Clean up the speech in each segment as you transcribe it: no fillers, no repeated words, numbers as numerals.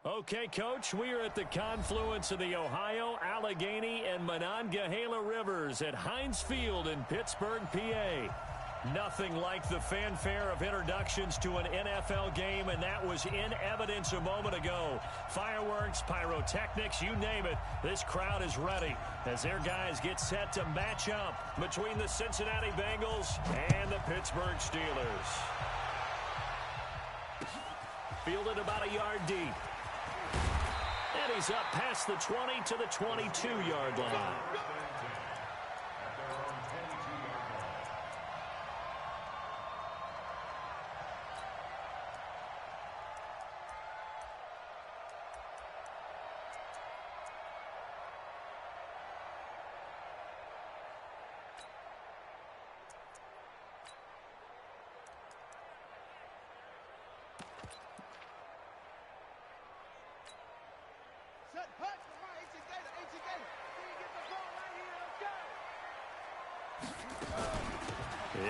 Okay, Coach, we are at the confluence of the Ohio, Allegheny, and Monongahela Rivers at Heinz Field in Pittsburgh, PA. Nothing like the fanfare of introductions to an NFL game, and that was in evidence a moment ago. Fireworks, pyrotechnics, you name it, this crowd is ready as their guys get set to match up between the Cincinnati Bengals and the Pittsburgh Steelers. Fielded about a yard deep. And he's up past the 20 to the 22-yard line.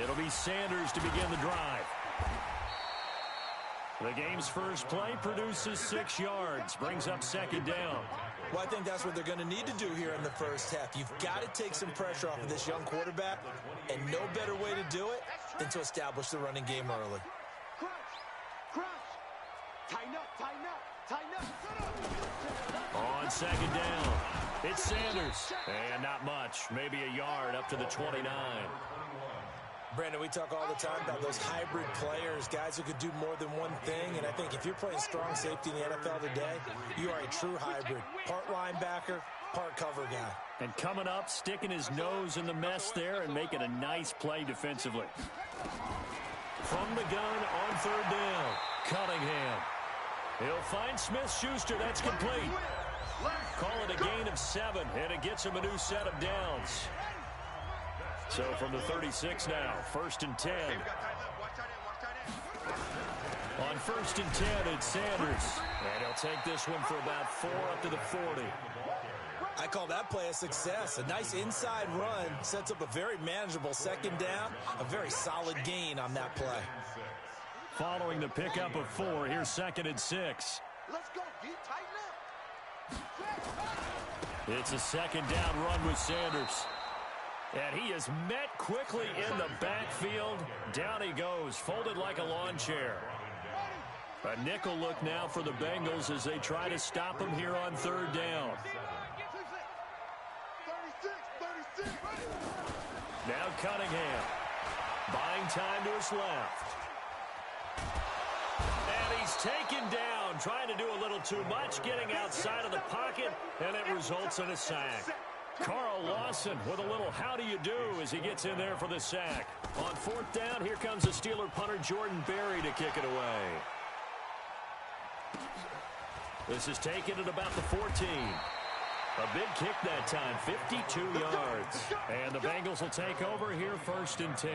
It'll be Sanders to begin the drive. The game's first play produces 6 yards, brings up second down. Well, I think that's what they're going to need to do here in the first half. You've got to take some pressure off of this young quarterback, and no better way to do it than to establish the running game early. On second down, it's Sanders. And not much, maybe a yard up to the 29. Brandon, we talk all the time about those hybrid players, guys who could do more than one thing, and I think if you're playing strong safety in the NFL today, you are a true hybrid. Part linebacker, part cover guy. And coming up, sticking his nose in the mess there and making a nice play defensively. From the gun on third down, Cunningham. He'll find Smith-Schuster. That's complete. Call it a gain of 7, and it gets him a new set of downs. So from the 36 now, 1st and 10. On 1st and 10, it's Sanders. And he'll take this one for about 4 up to the 40. I call that play a success. A nice inside run sets up a very manageable second down. A very solid gain on that play. Following the pickup of 4, here's 2nd and 6. Let's go, D. Tighten up. It's a second down run with Sanders. And he is met quickly in the backfield. Down he goes, folded like a lawn chair. A nickel look now for the Bengals as they try to stop him here on third down. Now Cunningham. Buying time to his left. And he's taken down, trying to do a little too much, getting outside of the pocket, and it results in a sack. Carl Lawson with a little how do you do as he gets in there for the sack. On 4th down, here comes the Steeler punter Jordan Berry to kick it away. This is taken at about the 14. A big kick that time, 52 yards. And the Bengals will take over here 1st and 10.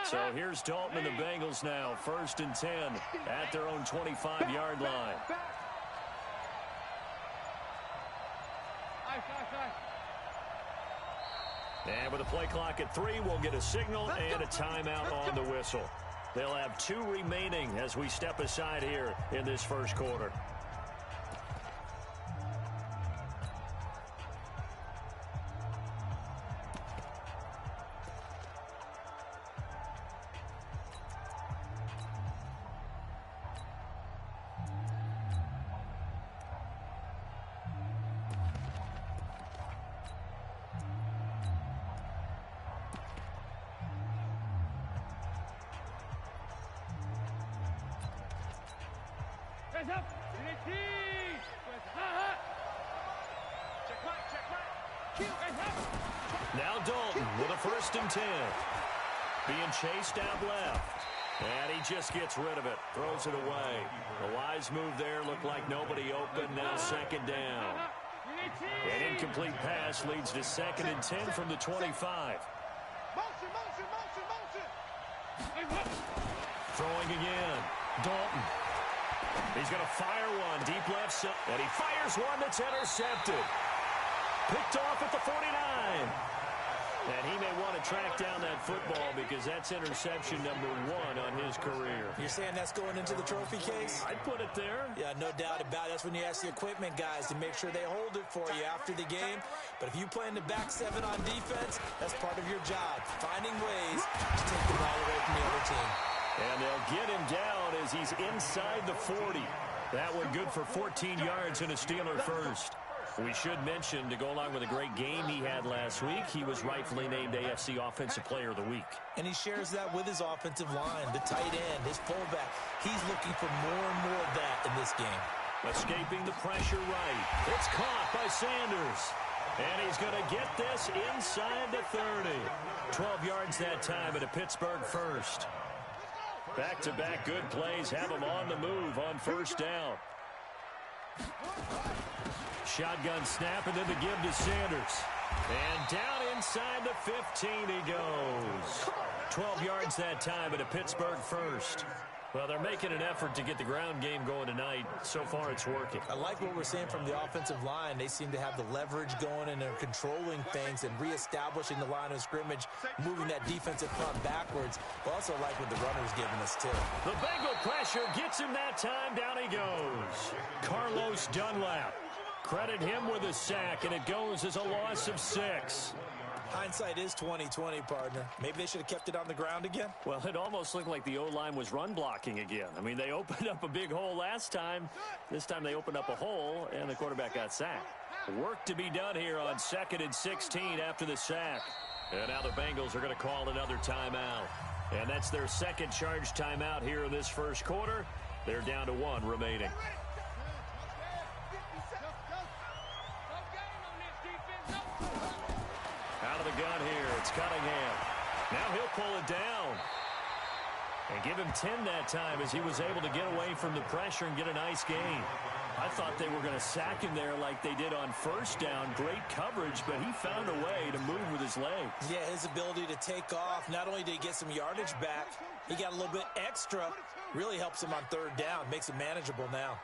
So here's Dalton and the Bengals now, 1st and 10 at their own 25-yard line. And with a play clock at 3, we'll get a signal and a timeout on the whistle. They'll have 2 remaining as we step aside here in this first quarter. Now Dalton with a 1st and 10. Being chased out left. And he just gets rid of it. Throws it away. A wise move there. Looked like nobody open. Now 2nd down. An incomplete pass leads to 2nd and 10 from the 25. Motion, motion, motion, motion. Throwing again. Dalton. He's going to fire one deep left, and he fires one that's intercepted. Picked off at the 49. And he may want to track down that football because that's interception number 1 on his career. You're saying that's going into the trophy case? I'd put it there. Yeah, no doubt about it. That's when you ask the equipment guys to make sure they hold it for you after the game. But if you play in the back 7 on defense, that's part of your job, finding ways to take the ball away from the other team. And they'll get him down as he's inside the 40. That one good for 14 yards and a Steeler first. We should mention, to go along with a great game he had last week, he was rightfully named AFC Offensive Player of the Week. And he shares that with his offensive line, the tight end, his fullback. He's looking for more and more of that in this game. Escaping the pressure right. It's caught by Sanders. And he's going to get this inside the 30. 12 yards that time at a Pittsburgh first. Back-to-back good plays have him on the move on first down. Shotgun snap, and then the give to Sanders. And down inside the 15 he goes. 12 yards that time at a Pittsburgh first. Well, they're making an effort to get the ground game going tonight. So far, it's working. I like what we're seeing from the offensive line. They seem to have the leverage going, and they're controlling things and reestablishing the line of scrimmage, moving that defensive front backwards. But also like what the runner's giving us, too. The Bengal pressure gets him that time. Down he goes. Carlos Dunlap. Credit him with a sack, and it goes as a loss of 6. Hindsight is 20/20, partner. Maybe they should have kept it on the ground again. Well, it almost looked like the O-line was run blocking again. I mean, they opened up a big hole last time. This time they opened up a hole, and the quarterback got sacked. Work to be done here on 2nd and 16 after the sack. And now the Bengals are going to call another timeout. And that's their second charge timeout here in this first quarter. They're down to 1 remaining. Out of the gun here, it's Cunningham. Now he'll pull it down. And give him 10 that time as he was able to get away from the pressure and get a nice gain. I thought they were going to sack him there like they did on first down. Great coverage, but he found a way to move with his legs. Yeah, his ability to take off. Not only did he get some yardage back, he got a little bit extra. Really helps him on 3rd down. Makes it manageable now.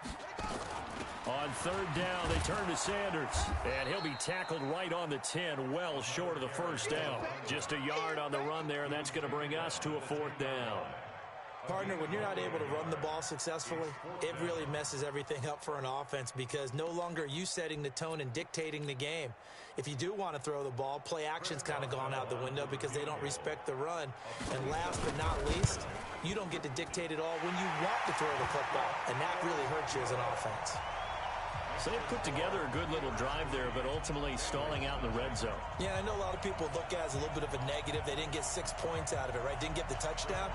On 3rd down, they turn to Sanders. And he'll be tackled right on the 10, well short of the first down. Just a yard on the run there, and that's going to bring us to a 4th down. Partner, when you're not able to run the ball successfully, it really messes everything up for an offense because no longer are you setting the tone and dictating the game. If you do want to throw the ball, play action's kind of gone out the window because they don't respect the run. And last but not least, you don't get to dictate it all when you want to throw the football, and that really hurts you as an offense. So they put together a good little drive there, but ultimately stalling out in the red zone. Yeah, I know a lot of people look at it as a little bit of a negative. They didn't get 6 points out of it, right? Didn't get the touchdown.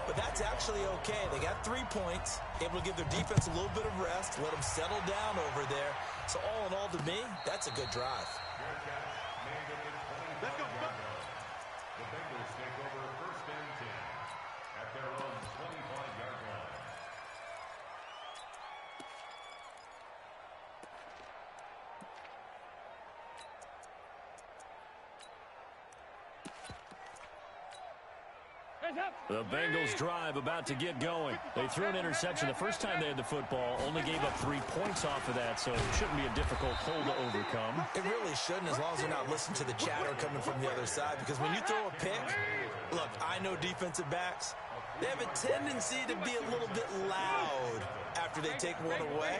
But that's actually okay. They got 3 points, able to give their defense a little bit of rest, let them settle down over there. So all in all, to me, that's a good drive. Let's go. The Bengals take over 1st and 10 at their own 25-yard line. The Bengals drive about to get going. They threw an interception the first time they had the football, only gave up 3 points off of that, so it shouldn't be a difficult hole to overcome. It really shouldn't, as long as you're not listening to the chatter coming from the other side, because when you throw a pick, look, I know defensive backs, they have a tendency to be a little bit loud after they take one away,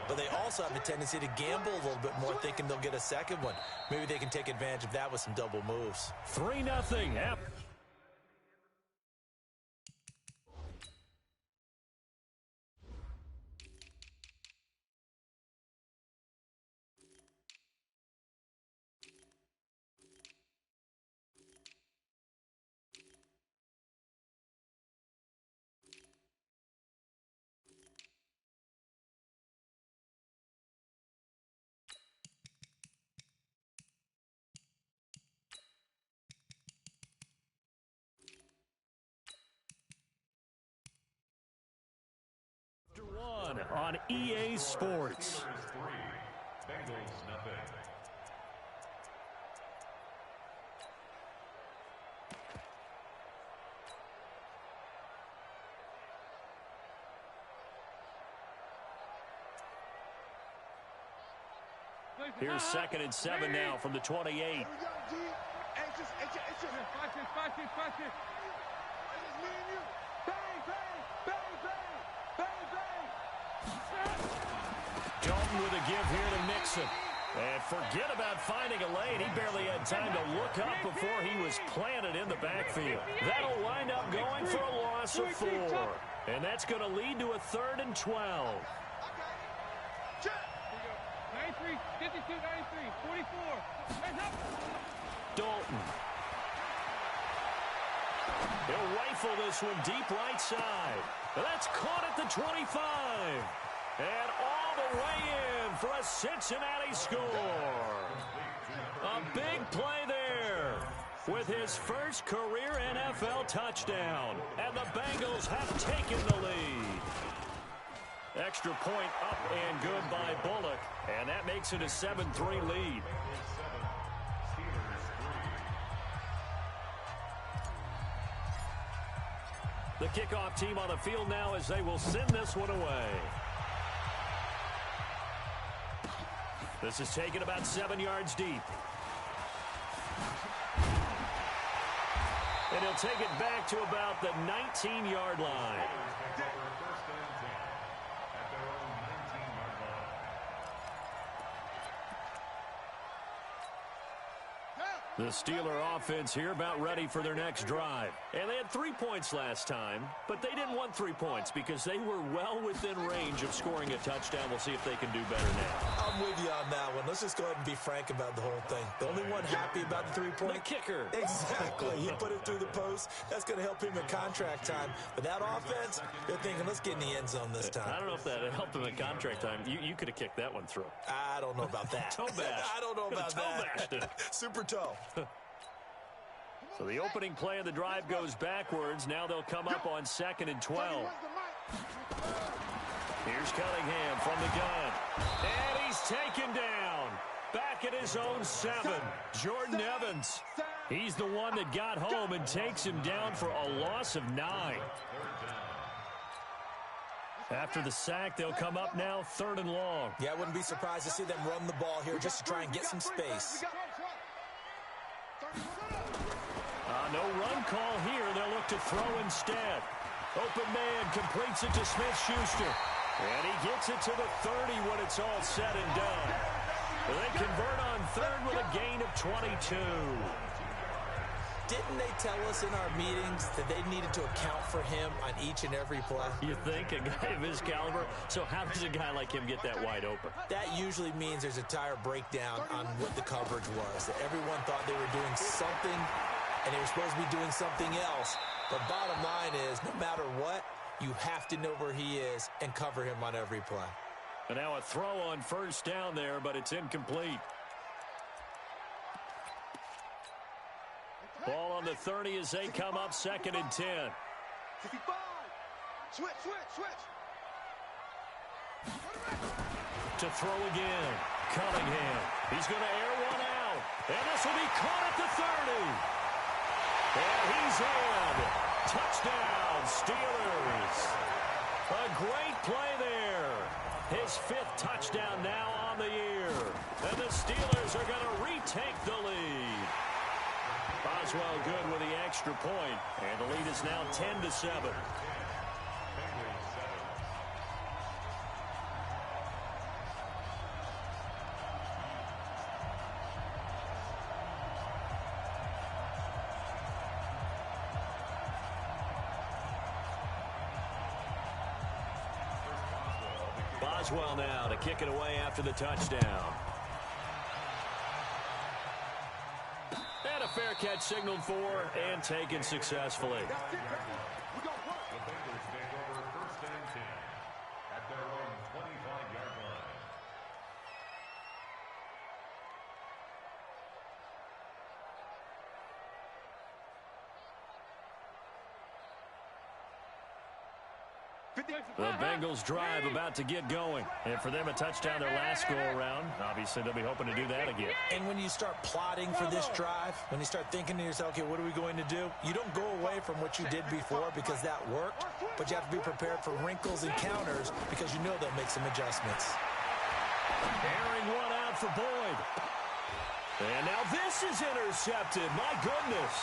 but they also have a tendency to gamble a little bit more, thinking they'll get a second one. Maybe they can take advantage of that with some double moves. 3-0. Yep. On EA Sports. Bengals nothing. Here's 2nd and 7 now from the 28. Here we go, G. Hey, it's just me and you. Bang, bang, bang, bang, bang, bang. Dalton with a give here to Mixon. And forget about finding a lane. He barely had time to look up before he was planted in the backfield. That'll wind up going for a loss of 4. And that's going to lead to a 3rd and 12. 93, 52, 93, 44. Hands up. Dalton. He'll rifle this one deep right side. That's caught at the 25. And all the way in for a Cincinnati score. A big play there with his first career NFL touchdown. And the Bengals have taken the lead. Extra point up and good by Bullock. And that makes it a 7-3 lead. The kickoff team on the field now as they will send this one away. This is taken about 7 yards deep. And he'll take it back to about the 19-yard line. The Steeler offense here about ready for their next drive. And they had 3 points last time, but they didn't want 3 points because they were well within range of scoring a touchdown. We'll see if they can do better now. I'm with you on that one. Let's just go ahead and be frank about the whole thing. The only one happy about the 3-point? The kicker. Exactly. He put it through the post. That's going to help him in contract time. But that offense, they're thinking, let's get in the end zone this time. I don't know if that helped him in contract time. You could have kicked that one through. I don't know about that. Toe bash. I don't know about that. Toe bashed it. Super toe. So the opening play of the drive goes backwards. Now they'll come up on 2nd and 12. Here's Cunningham from the gun. And he's taken down. Back at his own 7. Jordan Evans. He's the one that got home and takes him down for a loss of 9. After the sack, they'll come up now 3rd and long. Yeah, I wouldn't be surprised to see them run the ball here just to try and get some space. No run call here. They'll look to throw instead. Open man completes it to Smith-Schuster. And he gets it to the 30 when it's all said and done. They convert on 3rd with a gain of 22. Didn't they tell us in our meetings that they needed to account for him on each and every play? You think? A guy of his caliber? So how does a guy like him get that wide open? That usually means there's a tire breakdown on what the coverage was. That everyone thought they were doing something, and they were supposed to be doing something else. But bottom line is, no matter what, you have to know where he is and cover him on every play. And now a throw on 1st down there, but it's incomplete. Ball on the 30 as they come up 2nd and 10. 55. Switch. To throw again. Cunningham. He's going to air one out. And this will be caught at the 30. And he's in. Touchdown, Steelers. A great play there. His 5th touchdown now on the year. And the Steelers are going to retake the lead. Boswell good with the extra point. And the lead is now 10-7. Boswell now to kick it away after the touchdown. And a fair catch signaled for and taken successfully. The Bengals take over 1st and 10 at their own 25-yard line. The Bengals drive about to get going. And for them, a touchdown their last go-around. Obviously, they'll be hoping to do that again. And when you start plotting for this drive, when you start thinking to yourself, okay, what are we going to do? You don't go away from what you did before because that worked, but you have to be prepared for wrinkles and counters because you know they'll make some adjustments. Airing one out for Boyd. And now this is intercepted. My goodness.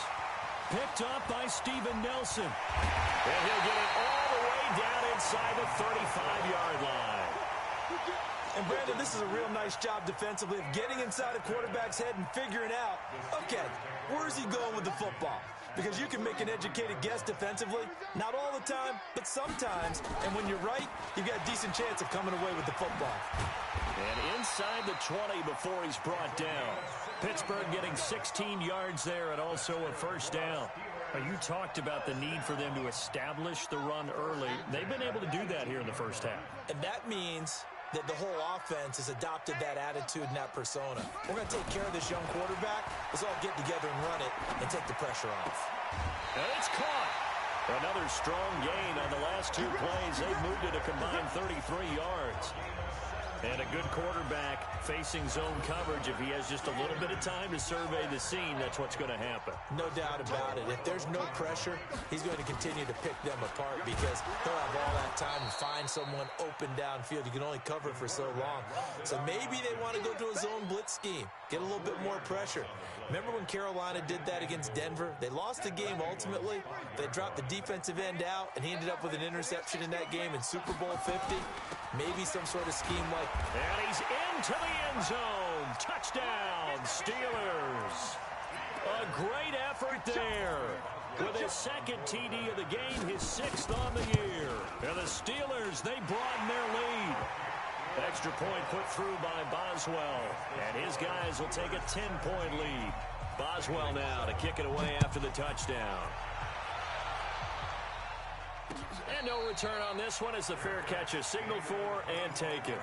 Picked up by Steven Nelson. And he'll get it all the way down inside the 35-yard line. And Brandon, this is a real nice job defensively of getting inside a quarterback's head and figuring out, okay, where's he going with the football? Because you can make an educated guess defensively, not all the time, but sometimes. And when you're right, you've got a decent chance of coming away with the football. And inside the 20 before he's brought down. Pittsburgh getting 16 yards there and also a first down. Now, you talked about the need for them to establish the run early. They've been able to do that here in the first half. And that means that the whole offense has adopted that attitude and that persona. We're going to take care of this young quarterback. Let's all get together and run it and take the pressure off. And it's caught. Another strong gain on the last two plays. They've moved it a combined 33 yards. And a good quarterback facing zone coverage. If he has just a little bit of time to survey the scene, that's what's going to happen. No doubt about it. If there's no pressure, he's going to continue to pick them apart because he'll have all that time to find someone open downfield. You can only cover for so long. So maybe they want to go to a zone blitz scheme, get a little bit more pressure. Remember when Carolina did that against Denver? They lost the game ultimately. They dropped the defensive end out, and he ended up with an interception in that game in Super Bowl 50. Maybe some sort of scheme like... And he's into the end zone. Touchdown, Steelers. A great effort there. With his second TD of the game, his sixth on the year. And the Steelers, they broaden their lead. Extra point put through by Boswell. And his guys will take a 10-point lead. Boswell now to kick it away after the touchdown. And no return on this one as the fair catch is signaled for and taken.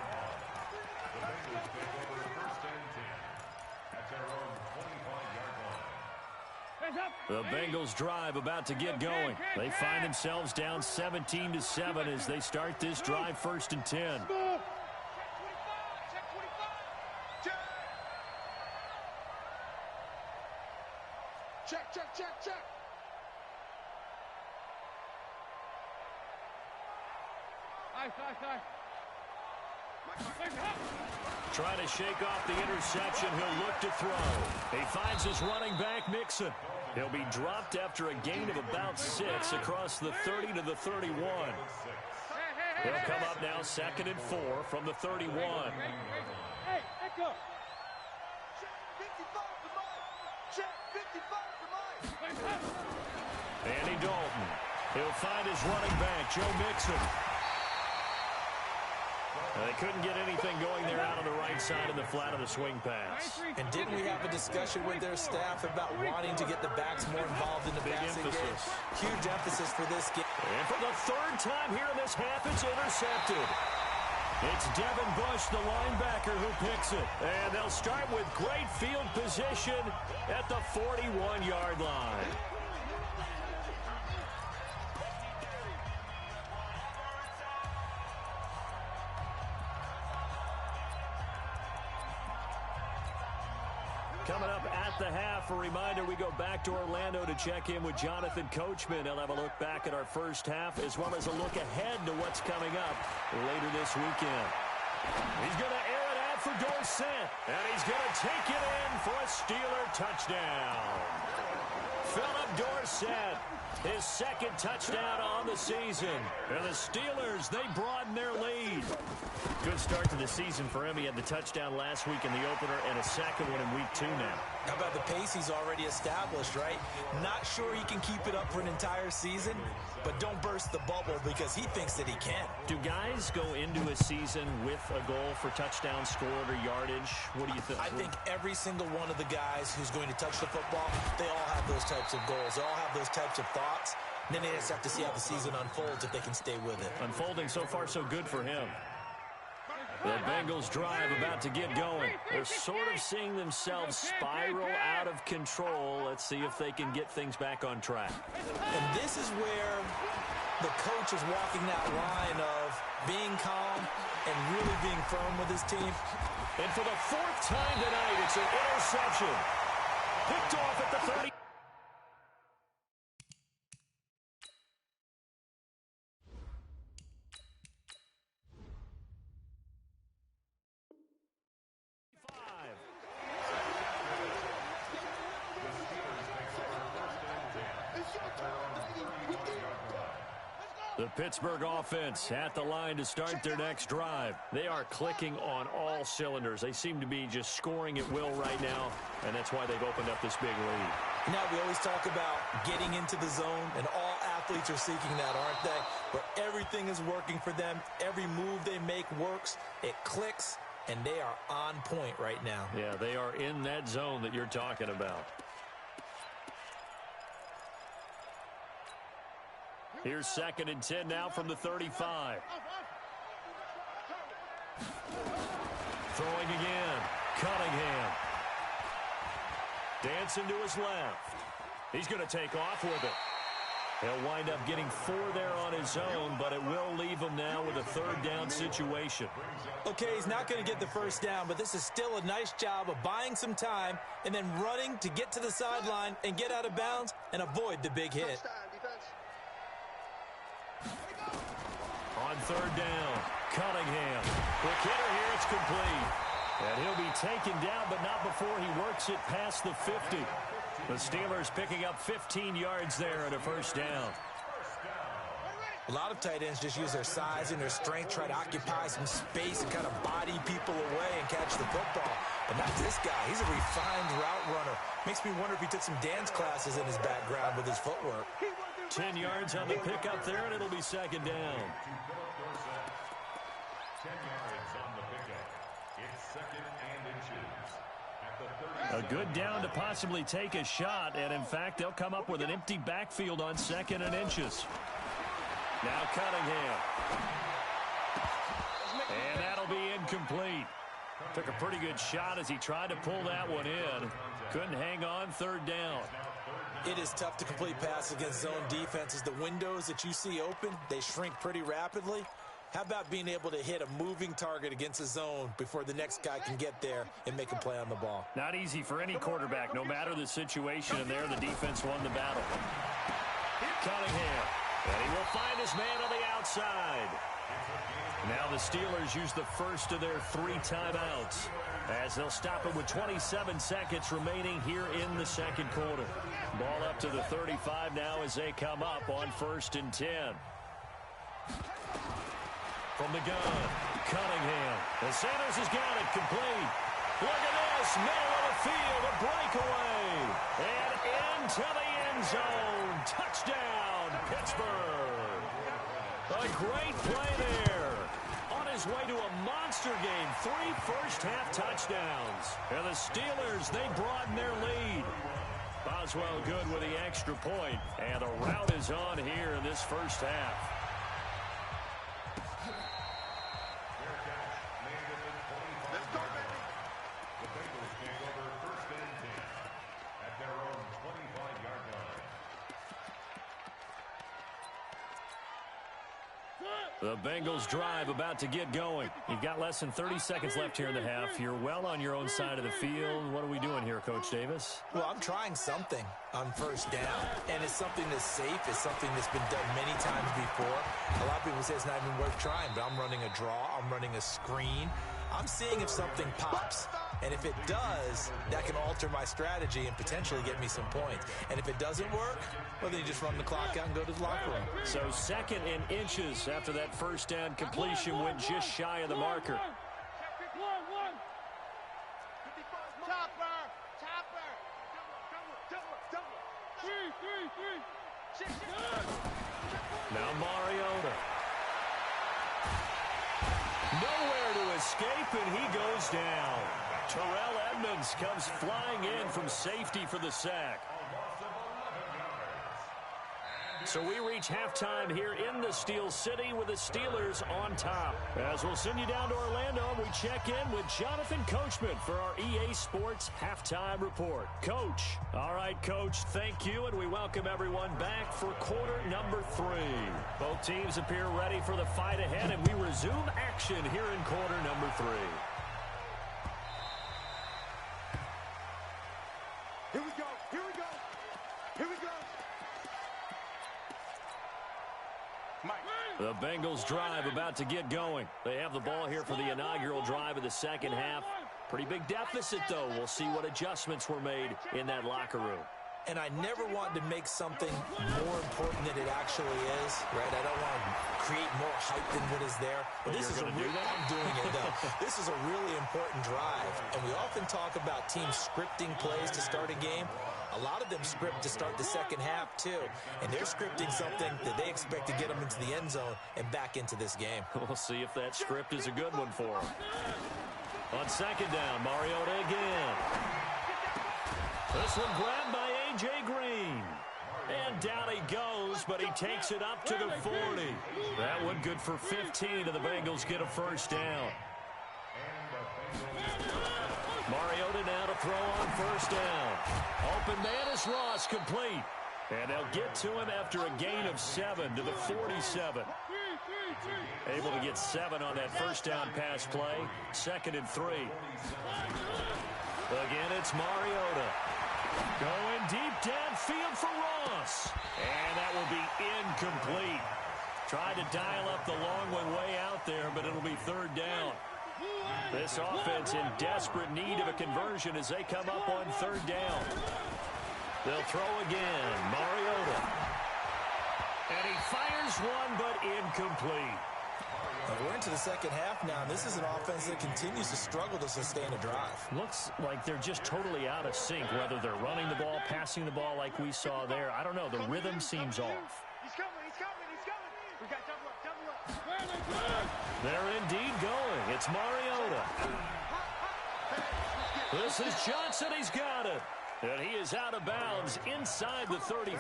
The Bengals drive about to get going. They find themselves down 17-7 as they start this drive 1st and 10. Check. Trying to shake off the interception. He'll look to throw. He finds his running back, Mixon. He'll be dropped after a gain of about 6 across the 30 to the 31. He'll come up now 2nd and 4 from the 31. Hey, go. Andy Dalton. He'll find his running back, Joe Mixon. They couldn't get anything going there out on the right side of the flat of the swing pass. And didn't we have a discussion with their staff about wanting to get the backs more involved in the passing game? Huge emphasis for this game. And for the 3rd time here in this half, it's intercepted. It's Devin Bush, the linebacker, who picks it. And they'll start with great field position at the 41-yard line. Coming up at the half, a reminder, we go back to Orlando to check in with Jonathan Coachman. He'll have a look back at our first half as well as a look ahead to what's coming up later this weekend. He's going to air it out for Dorsett, and he's going to take it in for a Steeler touchdown. Philip Dorsett, his 2nd touchdown on the season. And the Steelers, they broaden their lead. Good start to the season for him. He had the touchdown last week in the opener and a second one in week 2 now. How about the pace he's already established, right? Not sure he can keep it up for an entire season, but don't burst the bubble because he thinks that he can. Do guys go into a season with a goal for touchdown scored or yardage? What do you think? I think every single one of the guys who's going to touch the football, they all have those types of goals. They all have those types of thoughts. And then they just have to see how the season unfolds if they can stay with it. Unfolding so far so good for him. The Bengals drive about to get going. They're sort of seeing themselves spiral out of control. Let's see if they can get things back on track. And this is where the coach is walking that line of being calm and really being firm with his team. And for the fourth time tonight, it's an interception. Picked off at the 30. The Pittsburgh offense at the line to start their next drive. They are clicking on all cylinders. They seem to be just scoring at will right now, and that's why they've opened up this big lead. Now, we always talk about getting into the zone, and all athletes are seeking that, aren't they? But everything is working for them. Every move they make works. It clicks, and they are on point right now. Yeah, they are in that zone that you're talking about. Here's 2nd and 10 now from the 35. Throwing again. Cunningham. Dancing to his left. He's going to take off with it. He'll wind up getting 4 there on his own, but it will leave him now with a 3rd down situation. Okay, he's not going to get the first down, but this is still a nice job of buying some time and then running to get to the sideline and get out of bounds and avoid the big hit. On 3rd down, Cunningham. Quick hitter here, it's complete. And he'll be taken down, but not before he works it past the 50. The Steelers picking up 15 yards there and a 1st down. A lot of tight ends just use their size and their strength, try to occupy some space and kind of body people away and catch the football. But not this guy. He's a refined route runner. Makes me wonder if he took some dance classes in his background with his footwork. 10 yards on the pickup there, and it'll be 2nd down. 10 yards on the pickup. It's 2nd and inches. At the 30. A good down to possibly take a shot, and in fact, they'll come up with an empty backfield on 2nd and inches. Now Cunningham. And that'll be incomplete. Took a pretty good shot as he tried to pull that one in. Couldn't hang on, 3rd down. It is tough to complete passes against zone defenses. The windows that you see open, they shrink pretty rapidly. How about being able to hit a moving target against a zone before the next guy can get there and make a play on the ball? Not easy for any quarterback, no matter the situation, and there the defense won the battle. Cunningham, and he will find his man on the outside. Now the Steelers use the first of their 3 timeouts as they'll stop it with 27 seconds remaining here in the 2nd quarter. Ball up to the 35 now as they come up on 1st and 10. From the gun, Cunningham. And Sanders has got it complete. Look at this, middle of the field, a breakaway. And into the end zone. Touchdown, Pittsburgh. A great play there. On his way to a monster game, 3 first-half touchdowns. And the Steelers, they broaden their lead. Boswell good with the extra point. And the rout is on here in this first half. The Bengals drive about to get going. You've got less than 30 seconds left here in the half. You're well on your own side of the field. What are we doing here, Coach Davis? Well, I'm trying something on 1st down, and it's something that's safe. It's something that's been done many times before. A lot of people say it's not even worth trying, but I'm running a draw. I'm running a screen. I'm seeing if something pops. And if it does, that can alter my strategy and potentially get me some points. And if it doesn't work, well, then you just run the clock out and go to the locker room. So 2nd and inches after that 1st down completion went just shy of the marker. Now Mariota. Nowhere to escape, and he goes down. Terrell Edmonds comes flying in from safety for the sack. So we reach halftime here in the Steel City with the Steelers on top. As we'll send you down to Orlando, we check in with Jonathan Coachman for our EA Sports Halftime Report. Coach. All right, Coach, thank you, and we welcome everyone back for quarter number 3. Both teams appear ready for the fight ahead, and we resume action here in quarter number 3. Here we go. Here we go. Here we go. The Bengals drive about to get going. They have the ball here for the inaugural drive of the second half. Pretty big deficit, though. We'll see what adjustments were made in that locker room. And I never want to make something more important than it actually is, right? I don't want to create more hype than what is there. But this is I'm doing it, though. This is a really important drive. And we often talk about teams scripting plays to start a game. A lot of them script to start the second half, too. And they're scripting something that they expect to get them into the end zone and back into this game. We'll see if that script is a good one for them. On second down, Mariota again. This one grabbed by A.J. Green. And down he goes, but he takes it up to the 40. That one good for 15, and the Bengals get a first down. Mariota now to throw on first down. Open man is Ross, complete. And they'll get to him after a gain of 7 to the 47. Able to get 7 on that first down pass play. 2nd and 3. Again, it's Mariota. Going deep downfield for Ross. And that will be incomplete. Tried to dial up the long one way out there, but it'll be 3rd down. This offense in desperate need of a conversion as they come up on 3rd down. They'll throw again. Mariota. And he fires one, but incomplete. We're into the second half now. This is an offense that continues to struggle to sustain a drive. Looks like they're just totally out of sync, whether they're running the ball, passing the ball like we saw there. I don't know. The rhythm seems off. He's coming. He's coming. He's coming. We got double up. They're indeed going. It's Mariota. This is Johnson. He's got it. And he is out of bounds inside the 35.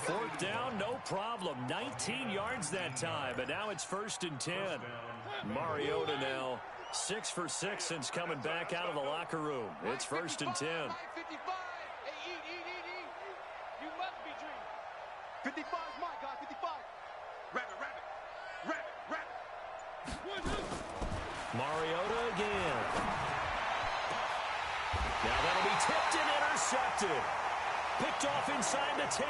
4th down, no problem. 19 yards that time, and now it's 1st and 10. Mariota now 6 for 6 since coming back out of the locker room. It's 1st and 10. 55. Hey, you must be dreaming. 55 is my guy. 55. Rabbit. Mariota again. Now that'll be tipped and intercepted. Picked off inside the 10.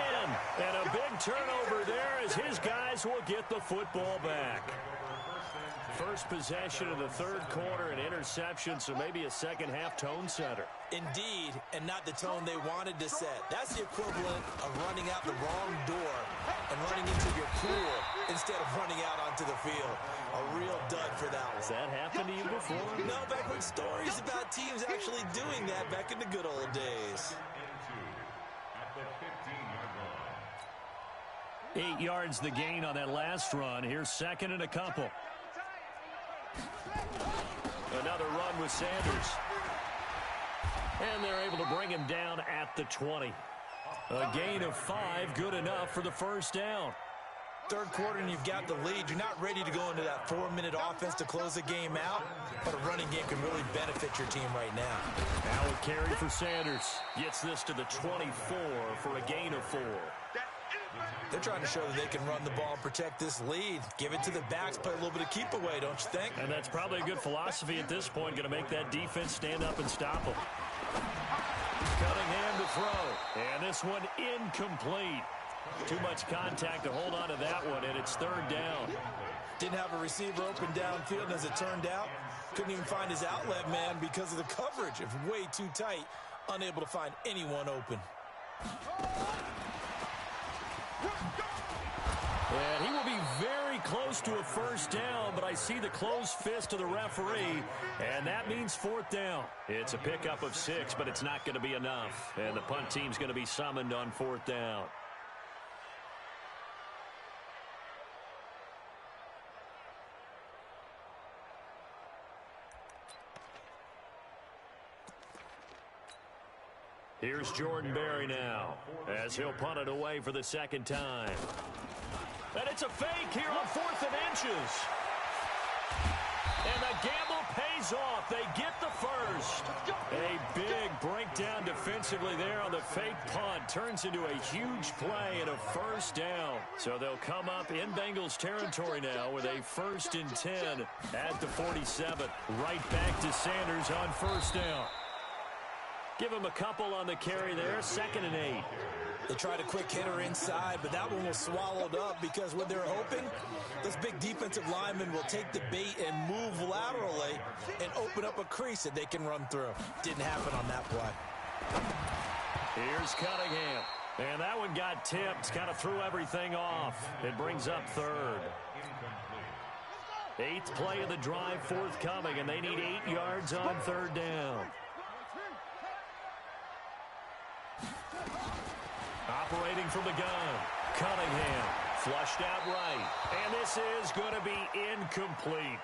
And a big turnover there as his guys will get the football back. First possession of the 3rd quarter, an interception, so maybe a second half tone setter. Indeed, and not the tone they wanted to set. That's the equivalent of running out the wrong door and running into your pool instead of running out onto the field. A real dud for that one. Has that happened to you before? No, but I've heard stories about teams actually doing that back in the good old days. 8 yards the gain on that last run. Here's 2nd and a couple. Another run with Sanders. And they're able to bring him down at the 20. A gain of 5, good enough for the first down. 3rd quarter and you've got the lead. You're not ready to go into that 4-minute offense to close the game out, but a running game can really benefit your team right now. Now a carry for Sanders. Gets this to the 24 for a gain of 4. They're trying to show that they can run the ball and protect this lead. Give it to the backs, play a little bit of keep away, don't you think? And that's probably a good philosophy at this point. Going to make that defense stand up and stop them. Cunningham to throw. And this one incomplete. Too much contact to hold on to that one, and it's 3rd down. Didn't have a receiver open downfield, and as it turned out, couldn't even find his outlet man because of the coverage. It was way too tight, unable to find anyone open. And he will be very close to a first down, but I see the closed fist of the referee, and that means 4th down. It's a pickup of 6, but it's not going to be enough. And the punt team's going to be summoned on 4th down. Here's Jordan Berry now as he'll punt it away for the second time. And it's a fake here on 4th and inches. And the gamble pays off. They get the first. A big breakdown defensively there on the fake punt. Turns into a huge play and a first down. So they'll come up in Bengals territory now with a 1st and 10 at the 47. Right back to Sanders on first down. Give him a couple on the carry there. 2nd and 8. They tried a quick hitter inside, but that one was swallowed up because what they're hoping, those big defensive linemen will take the bait and move laterally and open up a crease that they can run through. Didn't happen on that play. Here's Cunningham. And that one got tipped, kind of threw everything off. It brings up 3rd. 8th play of the drive forthcoming, and they need 8 yards on 3rd down. Operating from the gun, Cunningham flushed out right, and this is going to be incomplete.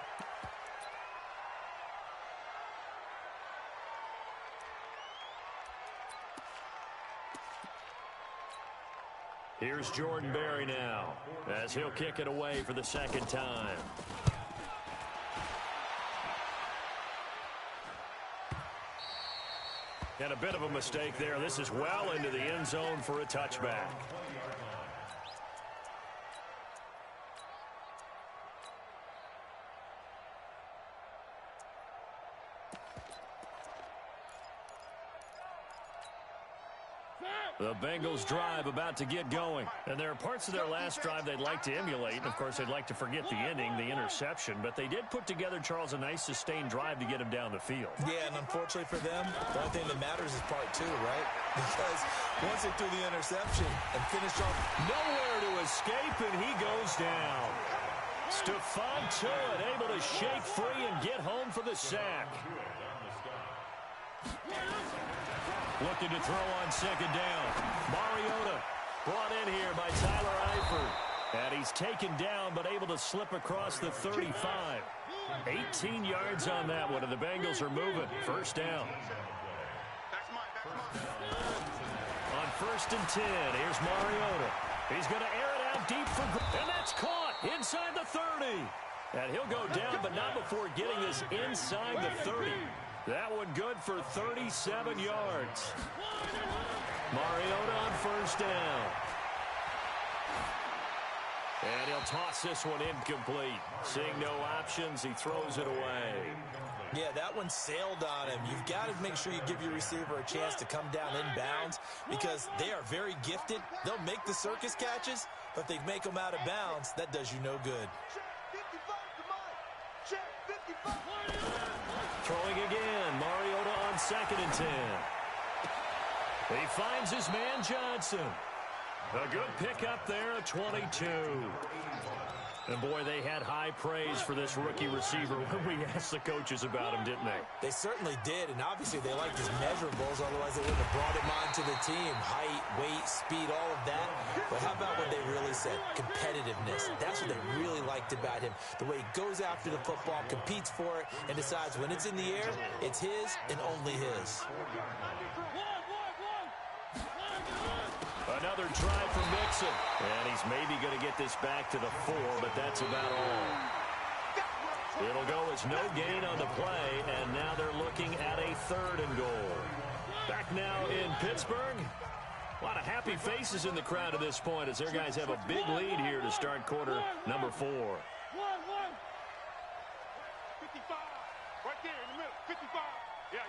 Here's Jordan Berry now as he'll kick it away for the second time. And a bit of a mistake there. This is well into the end zone for a touchback. The Bengals drive about to get going. And there are parts of their last drive they'd like to emulate. And, of course, they'd like to forget the ending, the interception. But they did put together, Charles, a nice sustained drive to get him down the field. Yeah, and unfortunately for them, the only thing that matters is part 2, right? Because once they threw the interception and finished off, nowhere to escape, and he goes down. Stephon Tuitt able to shake free and get home for the sack. Looking to throw on 2nd down. Mariota brought in here by Tyler Eifert. And he's taken down but able to slip across the 35. 18 yards on that one, and the Bengals are moving. First down. On 1st and 10, here's Mariota. He's going to air it out deep for... And that's caught inside the 30. And he'll go down, but not before getting this inside the 30. That one good for 37 yards. Mariota on 1st down. And he'll toss this one incomplete. Seeing no options, he throws it away. Yeah, that one sailed on him. You've got to make sure you give your receiver a chance to come down inbounds because they are very gifted. They'll make the circus catches, but if they make them out of bounds, that does you no good. Throwing again, Mariota on 2nd and 10. He finds his man Johnson. A good pickup there at 22. And boy, they had high praise for this rookie receiver when we asked the coaches about him, didn't they? They certainly did, and obviously they liked his measurables, otherwise they wouldn't have brought him onto the team. Height, weight, speed, all of that. But how about what they really said? Competitiveness. That's what they really liked about him. The way he goes after the football, competes for it, and decides when it's in the air, it's his and only his. Another try for Mixon. And he's maybe going to get this back to the 4, but that's about all. It'll go as no gain on the play, and now they're looking at a 3rd and goal. Back now in Pittsburgh. A lot of happy faces in the crowd at this point as their guys have a big lead here to start quarter number 4. 55. Right there in the middle. 55. Yeah.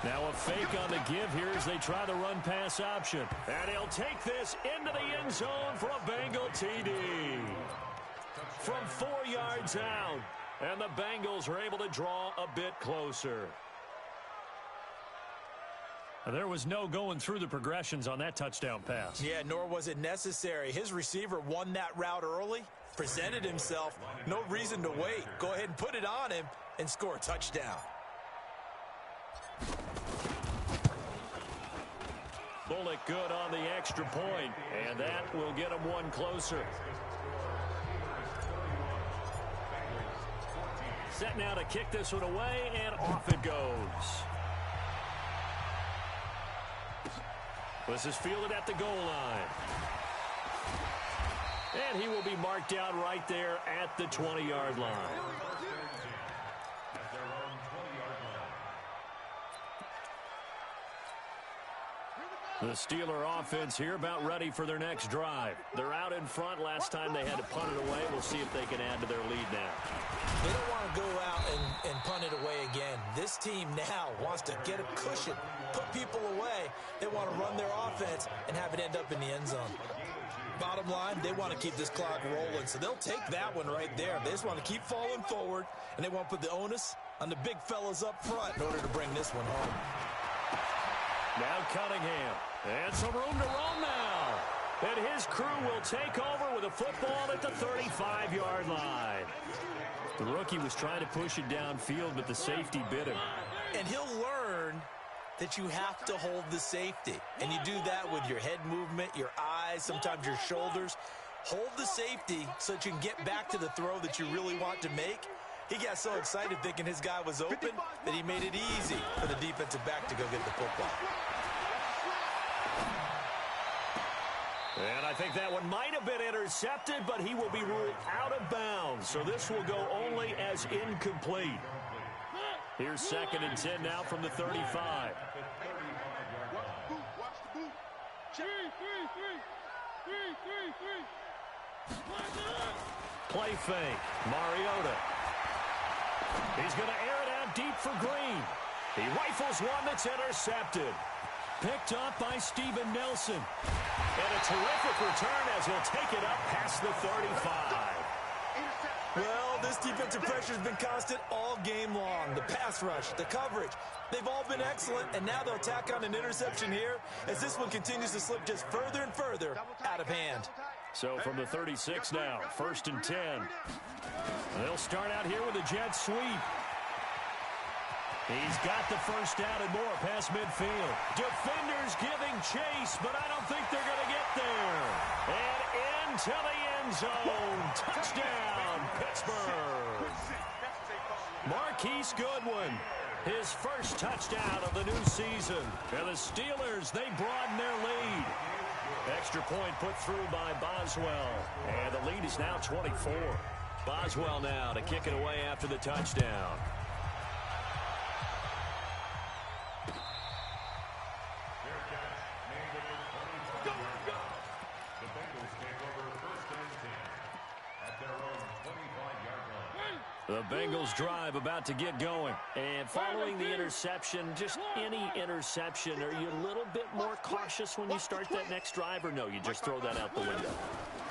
Now a fake on the give here as they try the run-pass option. And he'll take this into the end zone for a Bengal TD. From 4 yards out. And the Bengals are able to draw a bit closer. There was no going through the progressions on that touchdown pass. Yeah, nor was it necessary. His receiver won that route early, presented himself. No reason to wait. Go ahead and put it on him and score a touchdown. Bullock good on the extra point, and that will get him one closer. Set now to kick this one away, and off it goes. This is fielded at the goal line. And he will be marked down right there at the 20-yard line. The Steeler offense here about ready for their next drive. They're out in front. Last time they had to punt it away. We'll see if they can add to their lead now. They don't want to go out and punt it away again. This team now wants to get a cushion, put people away. They want to run their offense and have it end up in the end zone. Bottom line, they want to keep this clock rolling, so they'll take that one right there. They just want to keep falling forward, and they want to put the onus on the big fellas up front in order to bring this one home. Now Cunningham. And some room to roam now. And his crew will take over with a football at the 35-yard line. The rookie was trying to push it downfield, but the safety bit him. And he'll learn that you have to hold the safety. And you do that with your head movement, your eyes, sometimes your shoulders. Hold the safety so that you can get back to the throw that you really want to make. He got so excited thinking his guy was open that he made it easy for the defensive back to go get the football. And I think that one might have been intercepted, but he will be ruled out of bounds. So this will go only as incomplete. Here's 2nd and 10 now from the 35. Play fake. Mariota. He's going to air it out deep for Green. He rifles one that's intercepted. Picked up by Steven Nelson. And a terrific return as he'll take it up past the 35. Well, this defensive pressure has been constant all game long. The pass rush, the coverage, they've all been excellent, and now they'll tack on an interception here as this one continues to slip just further and further out of hand. So from the 36 now, 1st and 10. They'll start out here with a jet sweep. He's got the first down and more past midfield. Defenders giving chase, but I don't think they're going to get there. And into the end zone. Touchdown, Pittsburgh. Marquise Goodwin, his first touchdown of the new season. And the Steelers, they broaden their lead. Extra point put through by Boswell. And the lead is now 24. Boswell now to kick it away after the touchdown. The Bengals drive about to get going. And following the interception, just any interception, are you a little bit more cautious when you start that next drive, or no, you just throw that out the window?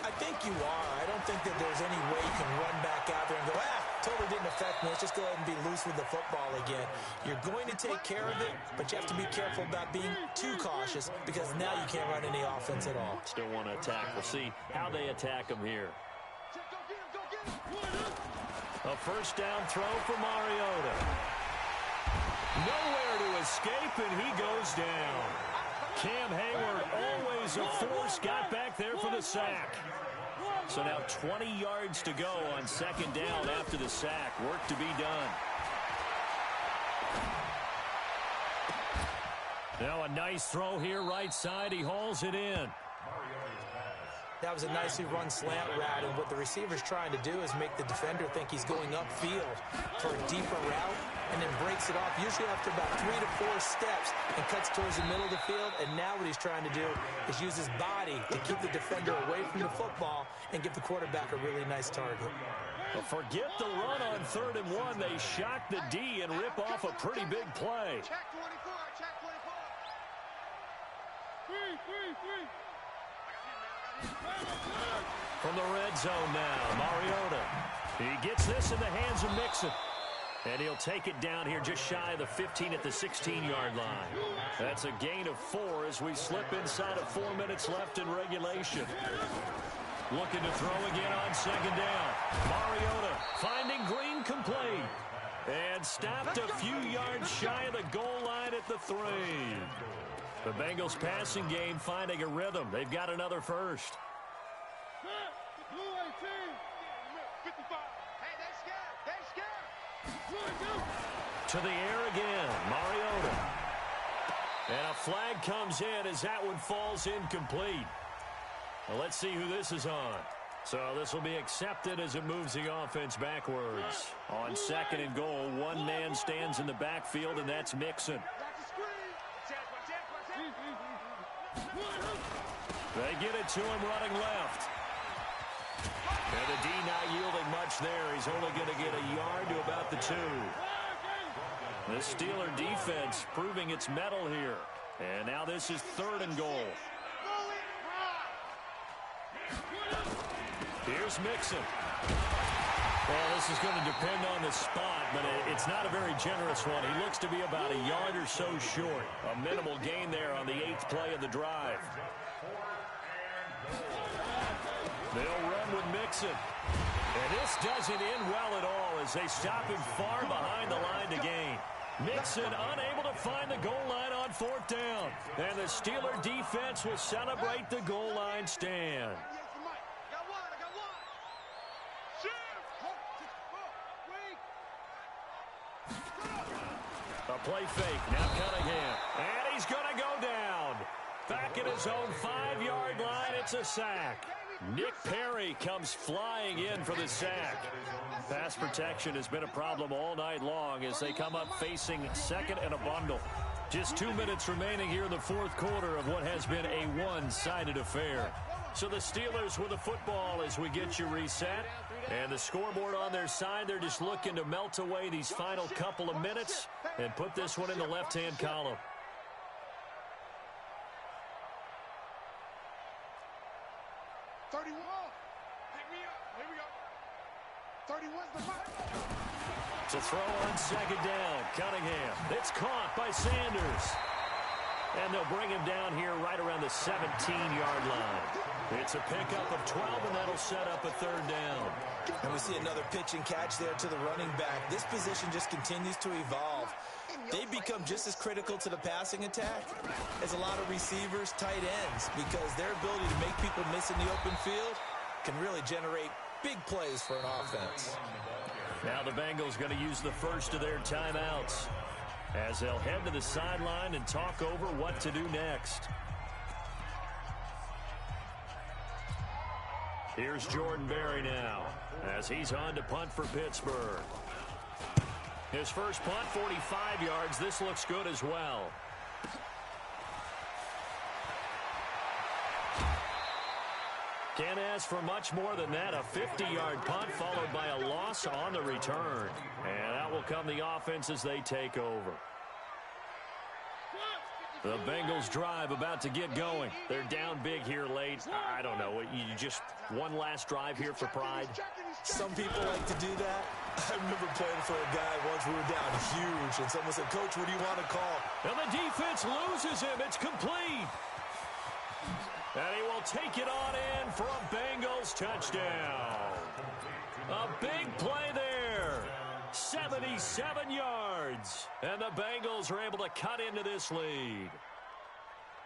I think you are. I don't think that there's any way you can run back out there and go, totally didn't affect me. Let's just go ahead and be loose with the football again. You're going to take care of it, but you have to be careful about being too cautious because now you can't run any offense at all. Still want to attack. We'll see how they attack them here. A first down throw for Mariota. Nowhere to escape, and he goes down. Cam Hayward, always a force, got back there for the sack. So now 20 yards to go on 2nd down after the sack. Work to be done. Now a nice throw here, right side. He hauls it in. That was a nicely run slant route, and what the receiver's trying to do is make the defender think he's going upfield for a deeper route and then breaks it off, usually after about 3 to 4 steps, and cuts towards the middle of the field. And now what he's trying to do is use his body to keep the defender away from the football and give the quarterback a really nice target. Well, forget the run on 3rd and 1. They shock the D and rip off a pretty big play. Check 24, check 24. Three. From the red zone now, Mariota. He gets this in the hands of Mixon. And he'll take it down here just shy of the 15 at the 16-yard line. That's a gain of 4 as we slip inside of 4 minutes left in regulation. Looking to throw again on 2nd down. Mariota finding Green complete. And stopped a few yards shy of the goal line at the 3. The Bengals passing game finding a rhythm. They've got another first. Blue 18. 55. Hey, they're scared. To the air again. Mariota. And a flag comes in as that one falls incomplete. Well, let's see who this is on. So this will be accepted as it moves the offense backwards. On 2nd and goal, one man stands in the backfield, and that's Mixon. They get it to him running left. And the D not yielding much there. He's only going to get a yard to about the 2. The Steeler defense proving its mettle here. And now this is 3rd and goal. Here's Mixon. Well, this is going to depend on the spot, but it's not a very generous one. He looks to be about a yard or so short. A minimal gain there on the 8th play of the drive. They'll run with Mixon. And this doesn't end well at all as they stop him far behind the line to gain. Mixon unable to find the goal line on 4th down. And the Steeler defense will celebrate the goal line stand. A play fake. Now Cunningham. And he's going to go down. Back at his own 5-yard line, it's a sack. Nick Perry comes flying in for the sack. Pass protection has been a problem all night long as they come up facing 2nd and a bundle. Just 2 minutes remaining here in the 4th quarter of what has been a one-sided affair. So the Steelers with the football as we get you reset. And the scoreboard on their side, they're just looking to melt away these final couple of minutes and put this one in the left-hand column. 31. Pick me up. Here we go. 31's the mark. It's a throw on 2nd down. Cunningham. It's caught by Sanders. And they'll bring him down here right around the 17-yard line. It's a pickup of 12, and that'll set up a 3rd down. And we see another pitch and catch there to the running back. This position just continues to evolve. They become just as critical to the passing attack as a lot of receivers, tight ends, because their ability to make people miss in the open field can really generate big plays for an offense. Now the Bengals going to use the first of their timeouts as they'll head to the sideline and talk over what to do next. Here's Jordan Berry now as he's on to punt for Pittsburgh. His first punt, 45 yards. This looks good as well. Can't ask for much more than that. A 50-yard punt followed by a loss on the return. And out will come the offense as they take over. The Bengals drive about to get going. They're down big here late. I don't know. You just one last drive here for pride. Some people like to do that. I remember playing for a guy once we were down huge, and someone said, "Coach, what do you want to call?" And the defense loses him. It's complete. And he will take it on in for a Bengals touchdown. A big play there. 77 yards. And the Bengals are able to cut into this lead.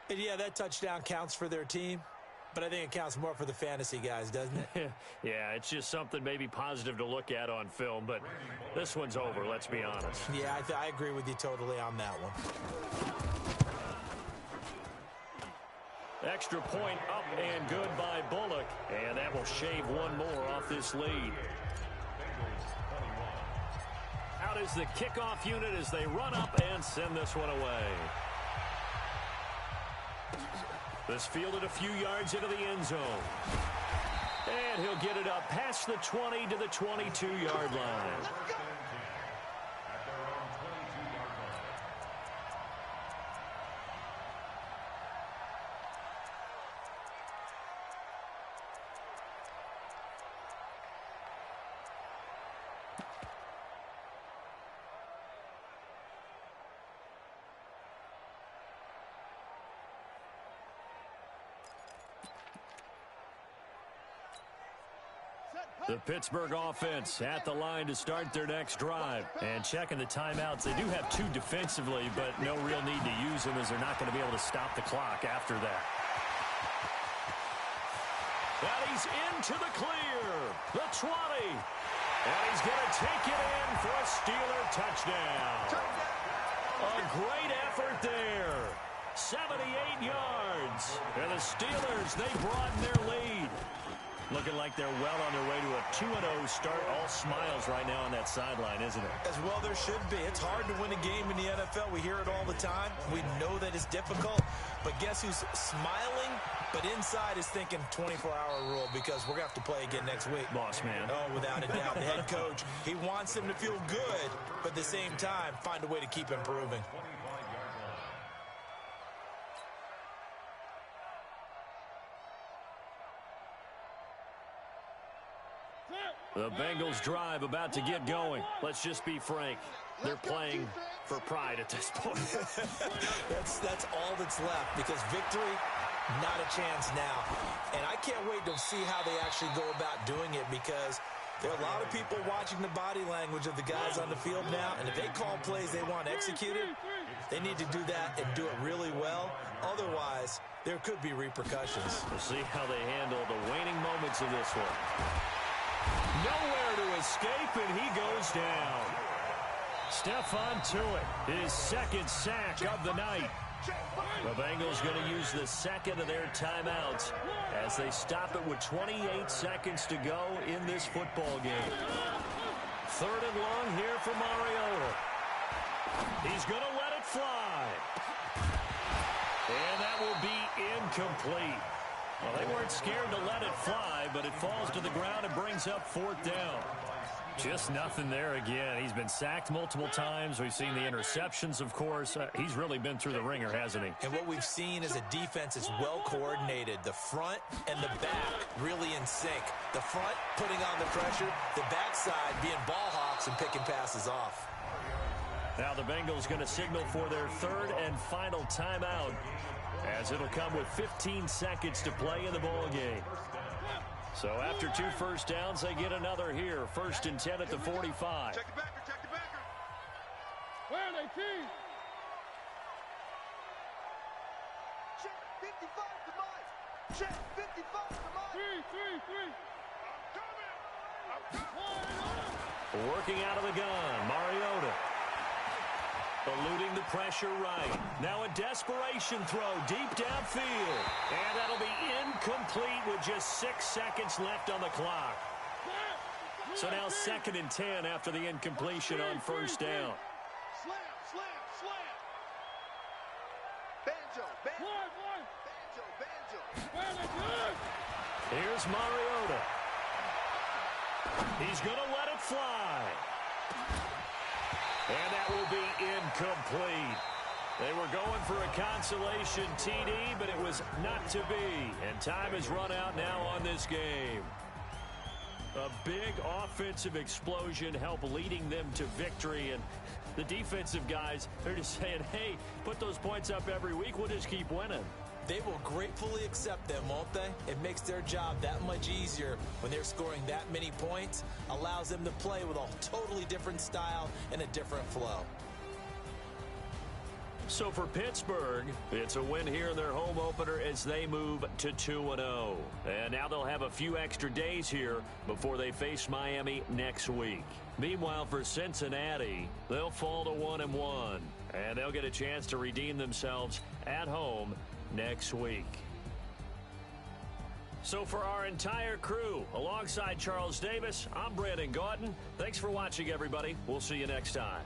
And yeah, that touchdown counts for their team, but I think it counts more for the fantasy guys, doesn't it? Yeah, it's just something maybe positive to look at on film, but this one's over, let's be honest. Yeah, I agree with you totally on that one. Extra point up and good by Bullock, and that will shave one more off this lead. Out is the kickoff unit as they run up and send this one away. This fielded a few yards into the end zone. And he'll get it up past the 20 to the 22-yard line. The Pittsburgh offense at the line to start their next drive. And checking the timeouts, they do have 2 defensively, but no real need to use them as they're not going to be able to stop the clock after that. And he's into the clear. The 20. And he's going to take it in for a Steeler touchdown. A great effort there. 78 yards. And the Steelers, they broaden their lead. Looking like they're well on their way to a 2-0 start. All smiles right now on that sideline, isn't it? As well there should be. It's hard to win a game in the NFL. We hear it all the time. We know that it's difficult. But guess who's smiling, but inside is thinking 24-hour rule, because we're going to have to play again next week. Boss man. Oh, without a doubt. The head coach, he wants them to feel good, but at the same time, find a way to keep improving. The Bengals drive about to get going. Let's just be frank. They're playing for pride at this point. That's all that's left, because victory, not a chance now. And I can't wait to see how they actually go about doing it, because there are a lot of people watching the body language of the guys on the field now, and if they call plays they want executed, they need to do that and do it really well. Otherwise, there could be repercussions. We'll see how they handle the waning moments of this one. Nowhere to escape, and he goes down. Stephon Tuitt, his second sack of the night. The Bengals going to use the second of their timeouts as they stop it with 28 seconds to go in this football game. 3rd and long here for Mariota. He's going to let it fly. And that will be incomplete. Well, they weren't scared to let it fly, but it falls to the ground and brings up 4th down. Just nothing there again. He's been sacked multiple times. We've seen the interceptions, of course. He's really been through the ringer, hasn't he? And what we've seen is a defense that's well coordinated. The front and the back really in sync. The front putting on the pressure, the backside being ball hawks and picking passes off. Now the Bengals going to signal for their 3rd and final timeout, as it'll come with 15 seconds to play in the ball game. So after 2 first downs, they get another here. 1st and 10 at the 45. Check the backer, check the backer. Where are they, team? Check 55 to Mike. Check 55 to Mike. 3. I'm coming. Working out of the gun, Mariota. Eluding the pressure right. Now a desperation throw deep downfield. And that'll be incomplete with just 6 seconds left on the clock. So now 2nd and 10 after the incompletion on 1st down. Slam. Banjo. Here's Mariota. He's going to let it fly. And that will be incomplete. They were going for a consolation TD, but it was not to be. And time has run out now on this game. A big offensive explosion helped leading them to victory. And the defensive guys, they're just saying, hey, put those points up every week. We'll just keep winning. They will gratefully accept them, won't they? It makes their job that much easier when they're scoring that many points. Allows them to play with a totally different style and a different flow. So for Pittsburgh, it's a win here in their home opener as they move to 2-0. And now they'll have a few extra days here before they face Miami next week. Meanwhile, for Cincinnati, they'll fall to 1-1. And they'll get a chance to redeem themselves at home next week. So for our entire crew, alongside Charles Davis, I'm Brandon Gaudin. Thanks for watching, everybody. We'll see you next time.